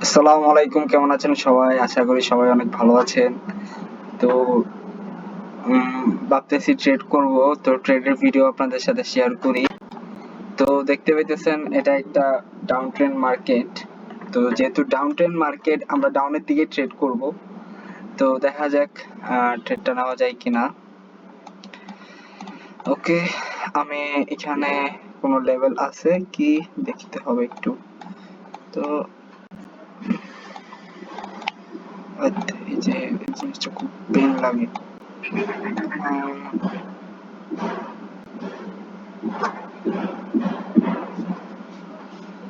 আসসালামু আলাইকুম, কেমন আছেন সবাই? আশা করি সবাই অনেক ভালো আছেন। তো ভাবতেছি ট্রেড করব, তো ট্রেডের ভিডিও আপনাদের সাথে শেয়ার করি। তো দেখতে পাইতেছেন এটা একটা ডাউন ট্রেন্ড মার্কেট। তো যেহেতু ডাউন ট্রেন্ড মার্কেট, আমরা ডাউনের দিকে ট্রেড করব। তো দেখা যাক ট্রেডটা নেওয়া যায় কিনা। ওকে, আমি এখানে কোনো লেভেল আছে কি দেখতে হবে একটু। তো এই যে এই জিনিসটা খুব পেন লাগে।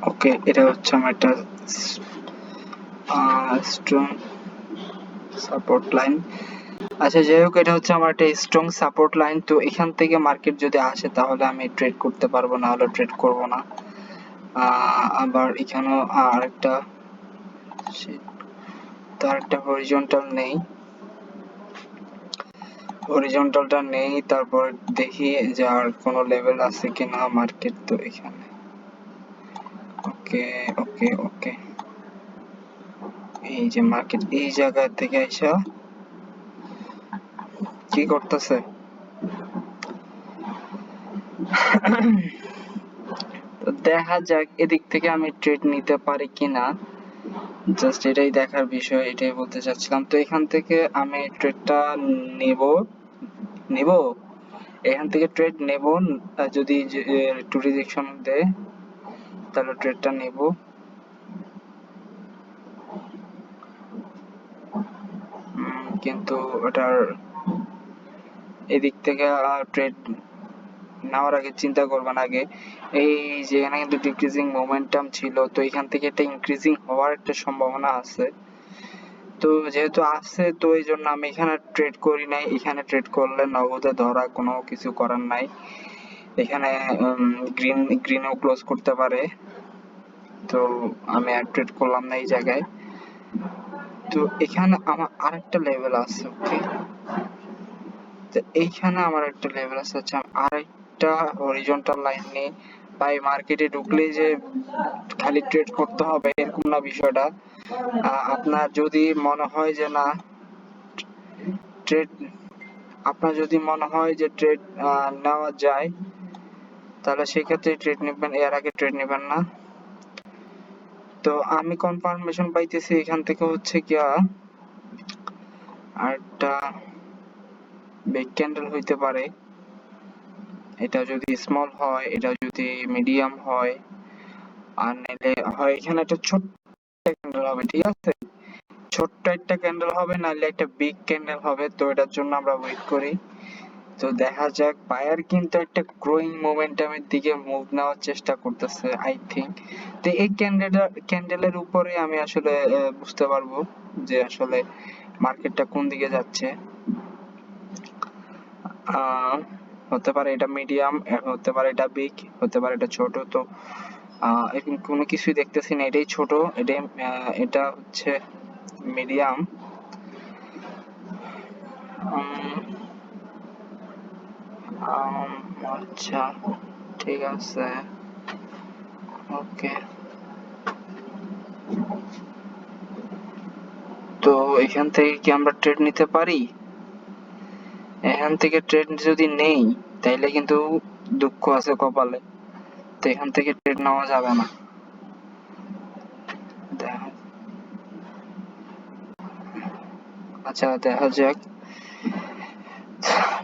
ওকে, এটা হচ্ছে আমার একটা স্ট্রং সাপোর্ট লাইন। আচ্ছা, যাই হোক, এটা হচ্ছে আমার একটা স্ট্রং সাপোর্ট লাইন। তো এখান থেকে মার্কেট যদি আসে তাহলে আমি ট্রেড করতে পারবো, না হলে ট্রেড করব না। আবার এখানেও আরেকটা, তো আরেকটা হরিজন্টাল নেই, হরিজন্টালটা নেই। তারপর দেখি যে আর কোনো লেভেল আছে কিনা মার্কেট। তো এখানে ওকে ওকে ওকে, এই যে মার্কেট এই জায়গা থেকে আইসা কি করতেছে, তো দেখা যাক এদিক থেকে আমি ট্রেড নিতে পারি কিনা। জাস্ট এটাই দেখার বিষয়, এটাই বলতে চাচ্ছিলাম। তো এখান থেকে আমি ট্রেডটা নেব নেব এখান থেকে ট্রেড নেব। যদি একটু রিজেকশন দেয় তাহলে ট্রেডটা নেব। কিন্তু ওটার এদিক থেকে ট্রেড নেওয়ার আগে চিন্তা করবেন আগে, এই যে এখানে কিন্তু ডিক্রিজিং মোমেন্টাম ছিল, তো এখান থেকে একটা ইনক্রিজিং হওয়ার একটা সম্ভাবনা আছে। তো যেহেতু আছে, তো এই জন্য আমি এখানে ট্রেড করি নাই। এখানে ট্রেড করলে নগদে ধরা, কোনো কিছু করার নাই। এখানে গ্রিনও ক্লোজ করতে পারে, তো আমি আর ট্রেড করলাম না এই জায়গায়। তো এখানে আমার আরেকটা লেভেল আছে। ওকে, তো এইখানে আমার একটা লেভেল আছে। আচ্ছা, আরেকটা হরিজন্টাল লাইন নিয়ে ভাই মার্কেটে ঢুকলে যে খালি ট্রেড করতে হবে এরকম না বিষয়টা। আপনার যদি মনে হয় যে না ট্রেড, আপনার যদি মনে হয় যে ট্রেড নেওয়া যায়, তাহলে সেক্ষেত্রে ট্রেড নেবেন, এর আগে ট্রেড নেবেন না। তো আমি কনফার্মেশন পাইতেছি এখান থেকে হচ্ছে গিয়া আরেকটা বিগ ক্যান্ডেল হইতে পারে। এটা যদি স্মল হয়, এটা যদি মিডিয়াম হয়, আর নাইলে হয় এখানে একটা ছোট্ট ক্যান্ডেল হবে, ঠিক আছে? ছোট্ট একটা ক্যান্ডেল হবে, নাহলে একটা বিগ ক্যান্ডেল হবে। তো এটার জন্য আমরা ওয়েট করি। তো দেখা যাক, বায়ার কিন্তু একটা গ্রোয়িং মোমেন্টামের দিকে মুভ নেওয়ার চেষ্টা করতেছে আই থিংক। তো এই ক্যান্ডেলের উপরে আমি আসলে বুঝতে পারবো যে আসলে মার্কেটটা কোন দিকে যাচ্ছে। হতে পারে এটা মিডিয়াম, হতে পারে এটা বিগ, হতে পারে এটা ছোট। তো এরকম কোনো কিছুই দেখতেছি না, এটাই ছোট, এটাই এটা হচ্ছে মিডিয়াম। আচ্ছা, ঠিক আছে, ওকে। তো এখান থেকে কি আমরা ট্রেড নিতে পারি? এখান থেকে ট্রেড যদি নেই তাইলে কিন্তু দুঃখ আছে কপালে। তো এখান থেকে ট্রেড নেওয়া যাবে না। আচ্ছা, দেখা যাক।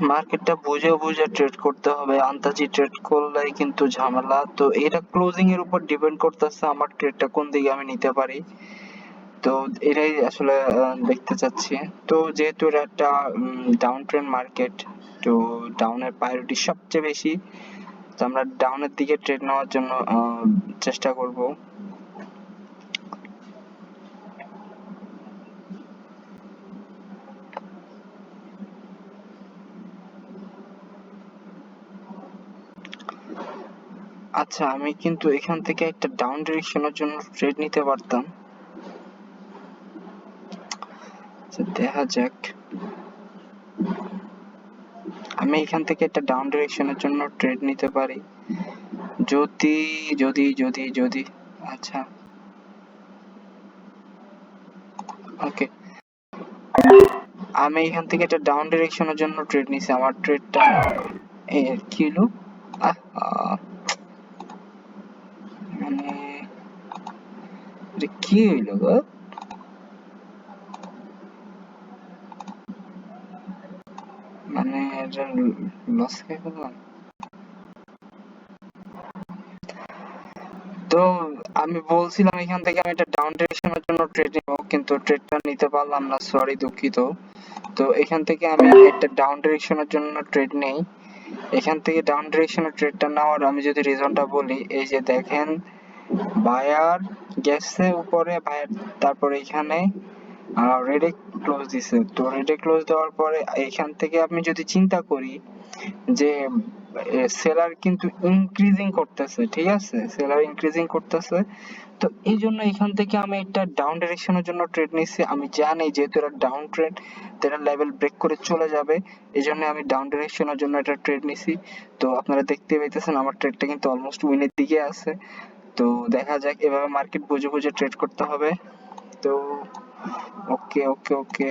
মার্কেটটা বুঝে বুঝে ট্রেড করতে হবে, আন্তাজি ট্রেড করলে কিন্তু ঝামেলা। তো এটা ক্লোজিং এর উপর ডিপেন্ড করতেছে আমার ট্রেডটা কোন দিকে আমি নিতে পারি। তো এটাই আসলে দেখতে চাচ্ছি। তো যেহেতু এটা একটা ডাউন ট্রেন্ড মার্কেট, তো ডাউনের প্রায়োরিটি সবচেয়ে বেশি। তো আমরা ডাউনের দিকে ট্রেড নেওয়ার জন্য চেষ্টা করব। আচ্ছা, আমি কিন্তু এখান থেকে একটা ডাউন ডিরেকশনের জন্য ট্রেড নিতে পারতাম। আচ্ছা, দেখা যাক। আমি এখান থেকে একটা ডাউন ডিরেকশনের জন্য ট্রেড নিতে পারি, যদি যদি যদি যদি আচ্ছা ওকে, আমি এখান থেকে একটা ডাউন ডিরেকশনের জন্য ট্রেড নিছি, আমার ট্রেডটা কি হলো, আহ, আহ, মানে এটা কি হইলো গো, মানে এটা লস খেয়ে ফেললাম। তো আমি বলছিলাম এখান থেকে আমি একটা ডাউন ডিরেকশনের জন্য ট্রেড নিব, কিন্তু ট্রেডটা নিতে পারলাম না, সরি দুঃখিত। তো এখান থেকে আমি একটা ডাউন ডিরেকশনের জন্য ট্রেড নেই। এখান থেকে ডাউন ডিরেকশনের ট্রেডটা নেওয়ার আমি যদি রিজনটা বলি, এই যে দেখেন বায়ার গেছে উপরে, বায়ার তারপরে এখানে রেডে ক্লোজ দিছে, তো রেডে ক্লোজ দেওয়ার পরে এখান থেকে আমি যদি চিন্তা করি যে সেলার কিন্তু ইনক্রিজিং করতেছে, ঠিক আছে, সেলার ইনক্রিজিং করতেছে, তো এই জন্য এখান থেকে আমি একটা ডাউন ডিরেকশনের জন্য ট্রেড নিচ্ছি। আমি জানি যেহেতু এটা ডাউন ট্রেড, তো এটা লেভেল ব্রেক করে চলে যাবে, এই জন্য আমি ডাউন ডিরেকশনের জন্য একটা ট্রেড নিছি। তো আপনারা দেখতে পাইতেছেন আমার ট্রেডটা কিন্তু অলমোস্ট উইনের দিকে আছে। তো দেখা যাক, এভাবে মার্কেট বুঝে বুঝে ট্রেড করতে হবে। তো ওকে ওকে ওকে,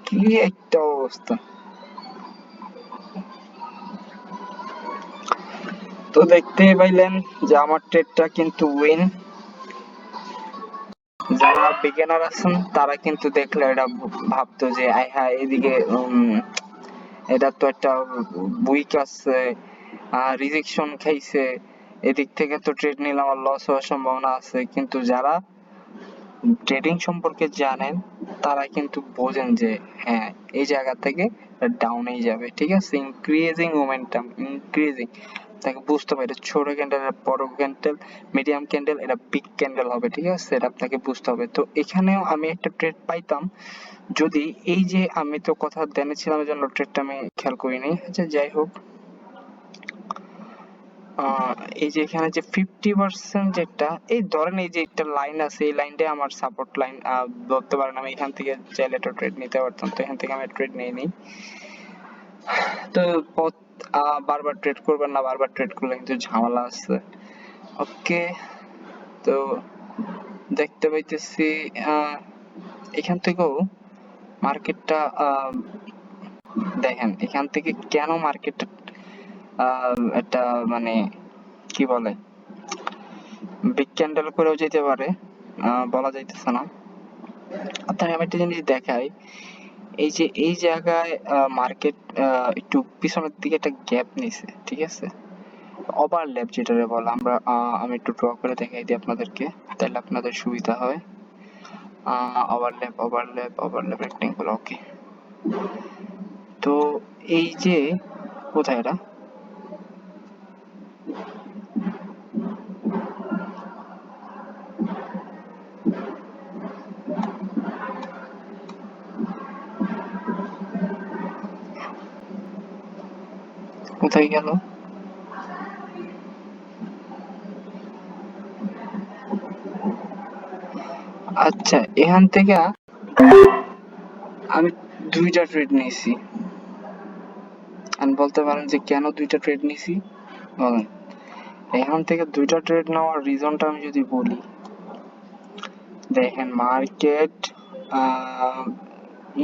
কি একটা অবস্থা। তো দেখতেই পাইলেন যে আমার ট্রেডটা কিন্তু উইন। যারা বিগিনার আছেন তারা কিন্তু দেখলে এটা ভাবতো যে আয় হায় এদিকে এটা তো একটা উইক আছে, রিজেকশন খাইছে, এদিক থেকে তো ট্রেড নিলে আমার লস হওয়ার সম্ভাবনা আছে। কিন্তু যারা ট্রেডিং সম্পর্কে জানেন তারা কিন্তু বোঝেন যে হ্যাঁ এই জায়গা থেকে ডাউনেই যাবে, ঠিক আছে, ইনক্রিজিং মোমেন্টাম, ইনক্রিজিং, তাকে বুঝতে হবে এটা ছোট ক্যান্ডেল, এটা বড় ক্যান্ডেল, মিডিয়াম ক্যান্ডেল, এটা বিগ ক্যান্ডেল হবে, ঠিক আছে, এটা আপনাকে বুঝতে হবে। তো এখানেও আমি একটা ট্রেড পাইতাম যদি, এই যে আমি তো কথা জেনেছিলাম এই জন্য ট্রেডটা আমি খেয়াল করিনি, আচ্ছা যাই হোক। এই যে এখানে যে 50% যেটা, এই ধরেন এই যে একটা লাইন আছে, এই লাইনটাই আমার সাপোর্ট লাইন ধরতে পারেন, আমি এখান থেকে চাইলে একটা ট্রেড নিতে পারতাম, তো এখান থেকে আমি ট্রেড নিয়ে নিই। তো পথ বারবার ট্রেড করবেন না, বারবার ট্রেড করলে কিন্তু ঝামেলা আছে। ওকে, তো দেখতে পাইতেছি এখান থেকেও মার্কেটটা দেখেন এখান থেকে কেন মার্কেট একটা মানে কি বলে বিগ ক্যান্ডেল করেও যেতে পারে, বলা যাইতেছে না। আপনাকে আমি একটা জিনিস দেখাই, এই যে এই জায়গায় মার্কেট একটু পিছনের দিকে একটা গ্যাপ নিছে, ঠিক আছে, ওভারল্যাপ যেটারে বলে আমরা, আমি একটু ড্র করে দেখাই দিই আপনাদেরকে, তাহলে আপনাদের সুবিধা হয়। ওভারল্যাপ ওভারল্যাপ ওভারল্যাপ রেক্টেঙ্গল, ওকে। তো এই যে কোথায় এটা, কোথায় গেল, আচ্ছা এখান থেকে আমি দুইটা ট্রেড নিয়েছি। আমি বলতে পারেন যে কেন দুইটা ট্রেড নিয়েছি, বলেন। এখান থেকে দুইটা ট্রেড নেওয়ার রিজনটা আমি যদি বলি, দেখেন মার্কেট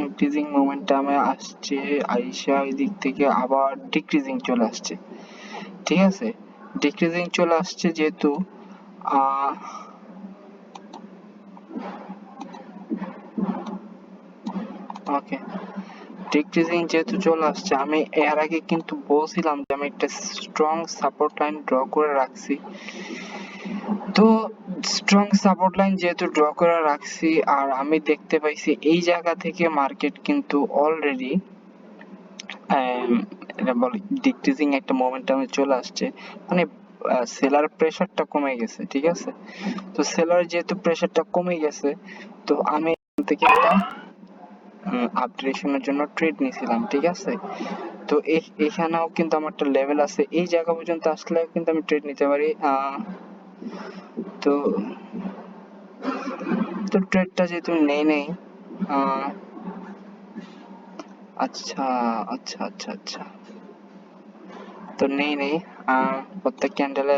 ইনক্রিজিং মোমেন্টামে আসছে, আইসা এদিক থেকে আবার ডিক্রিজিং চলে আসছে, ঠিক আছে, ডিক্রিজিং চলে আসছে যেহেতু ওকে, ডিক্রিজিং যেহেতু চলে আসছে, আমি এর আগে কিন্তু বলছিলাম যে আমি একটা স্ট্রং সাপোর্ট লাইন ড্র করে রাখছি। তো স্ট্রং সাপোর্ট লাইন যেহেতু ড্র করে রাখছি, আর আমি দেখতে পাইছি এই জায়গা থেকে মার্কেট কিন্তু অলরেডি এটা বলে ডিক্রিজিং একটা মোমেন্টামে চলে আসছে, মানে সেলার প্রেসারটা কমে গেছে, ঠিক আছে। তো সেলার যেহেতু প্রেসারটা কমে গেছে, তো আমি এখান থেকে একটা আপগ্রেডেশনের জন্য ট্রেড নিয়েছিলাম, ঠিক আছে। তো এখানেও কিন্তু আমার একটা লেভেল আছে, এই জায়গা পর্যন্ত আসলে কিন্তু আমি ট্রেড নিতে পারি। তো তো ট্রেডটা যেহেতু নেই নেই, আচ্ছা আচ্ছা আচ্ছা আচ্ছা, তো নেই নেই, প্রত্যেক ক্যান্ডেলে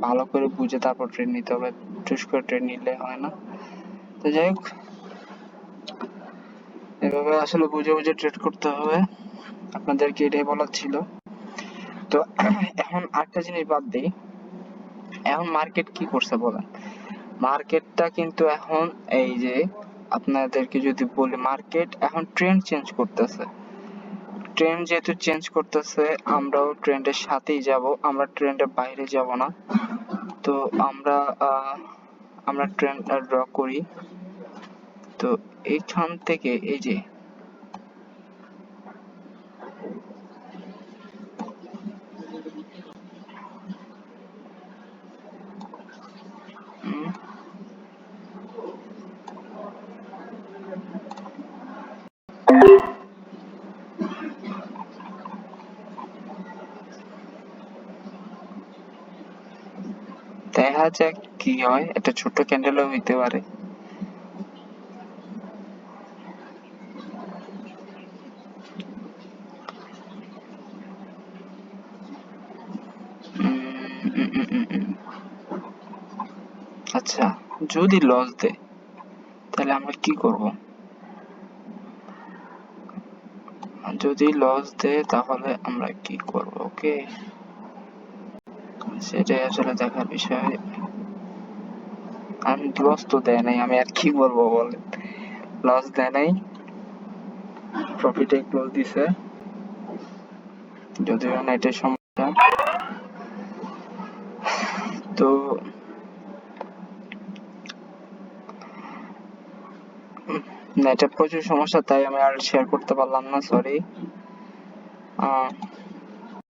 ভালো করে বুঝে তারপর ট্রেড নিতে হবে, চুজ করে ট্রেড নিলে হয় না। তো যাই হোক, এভাবে আসলে বুঝে বুঝে ট্রেড করতে হবে, আপনাদেরকে এটাই বলার ছিল। তো এখন আরেকটা জিনিস বাদ দিই, এখন মার্কেট কি করছে বলেন। মার্কেটটা কিন্তু এখন এই যে আপনাদেরকে যদি বলি, মার্কেট এখন ট্রেন্ড চেঞ্জ করতেছে। ট্রেন্ড যেহেতু চেঞ্জ করতেছে, আমরাও ট্রেন্ডের সাথেই যাব, আমরা ট্রেন্ডের বাইরে যাব না। তো আমরা আমরা ট্রেন্ড ড্র করি। তো এইখান থেকে এই যে উম, দেখা যাক কি হয়, একটা ছোট্ট ক্যান্ডেলও হইতে পারে। উম, উম, উম, উম, উম। আচ্ছা, যদি লস দেয় তাহলে আমরা কি করব? যদি লস দেয় তাহলে আমরা কি করব? ওকে, সেটাই আসলে দেখার বিষয়। আমি লস তো দেয় নাই, আমি আর কি বলবো বলেন। লস দেয় নাই, প্রফিটে ক্লোজ দিছে, যদিও নেটের সমস্যা। তো নেটের প্রচুর সমস্যা, তাই আমি আর শেয়ার করতে পারলাম না, সরি।